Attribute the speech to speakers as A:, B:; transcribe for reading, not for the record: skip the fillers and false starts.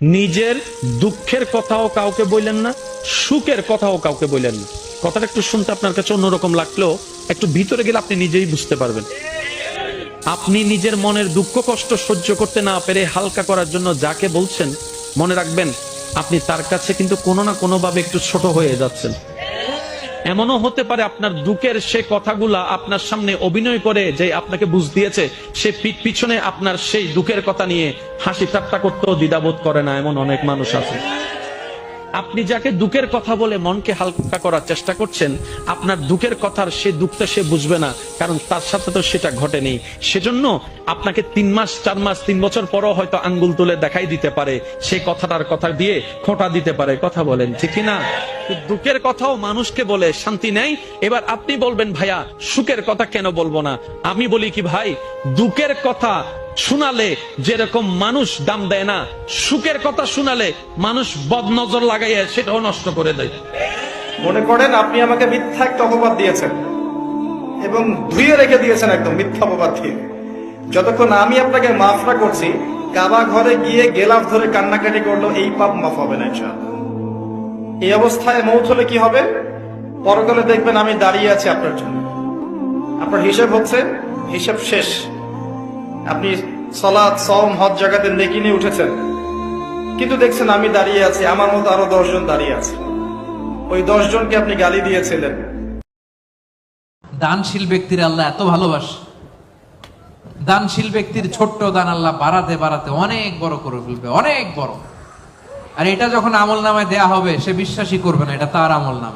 A: নিজের দুঃখের কথাও কাউকে বললেন না, সুখের কথাও কাউকে বললেন না। কথাটা একটু শুনতে আপনার কাছে অন্যরকম লাগলেও একটু ভিতরে গেলে আপনি নিজেই বুঝতে পারবেন। আপনি নিজের মনের দুঃখ কষ্ট সহ্য করতে না পেরে হালকা করার জন্য যাকে বলছেন, মনে রাখবেন আপনি তার কাছে কিন্তু কোনো না কোনো ভাবে একটু ছোট হয়ে যাচ্ছেন। এমনও হতে পারে আপনার দুঃখের সে কথাগুলা আপনার সামনে অভিনয় করে যে আপনাকে বুঝ দিয়েছে, সে পিছনে আপনার সেই দুঃখের কথা নিয়ে হাসি ঠাট্টা করতেও দ্বিধাবোধ করে না, এমন অনেক মানুষ আছে। আপনি যাকে দুঃখের কথা বলে মনকে হালকা করার চেষ্টা করছেন, আপনার দুঃখের কথার সে দুঃখটা সে বুঝবে না, কারণ তার সাথে তো সেটা ঘটেনি। সেজন্য আপনাকে 3 মাস 4 মাস 3 বছর পরও হয়তো আঙ্গুল তুলে দেখাই দিতে পারে, সেই কথাটার কথা দিয়ে খোঁটা দিতে পারে। কথা বলেন ঠিক না? দুঃখের কথাও মানুষকে বলে শান্তি নেই। এবার আপনি বলবেন ভাইয়া সুখের কথা কেন বলবো না? আমি বলি কি ভাই, দুঃখের কথা শোনালে যেরকম মানুষ দাম দেয় না, সুখের কথা শোনালে মানুষ বদনজর লাগাইয়া সেটাও নষ্ট করে দেয়।
B: মনে করেন আপনি আমাকে মিথ্যা একটা অপবাদ দিয়েছেন এবং ধুয়ে রেখে দিয়েছেন একদম মিথ্যা অপবাদ দিয়ে। যতক্ষণ আমি আপনাকে মাফ না করছি, কাবা ঘরে গিয়ে গেলাফ ধরে কান্নাকাটি করলো, এই পাপ মাফ হবে না ইনশাআল্লাহ। এই অবস্থায় মৌত হলে কি হবে? পরকালে দেখবেন আমি দাঁড়িয়ে আছি আপনার জন্য, আপনার হিসাব হচ্ছে, হিসাব শেষ। আপনি সালাত সওম হজ জাকাতের নেকি নিয়ে উঠেছেন, কিন্তু দেখছেন আমি দাঁড়িয়ে আছি, আমার মতো আরো 10 জন দাঁড়িয়ে আছে। ওই 10 জনকে আপনি গালি দিয়েছিলেন।
C: দানশীল ব্যক্তির আল্লাহ এত ভালোবাসে, দানশীল ব্যক্তির ছোট্ট দান আল্লাহ বাড়াতে বাড়াতে অনেক বড় করে ফেলবে, অনেক বড়। আর এটা যখন আমল নামায় দেয়া হবে, সে বিশ্বাসই করবে না এটা তার আমল নামা।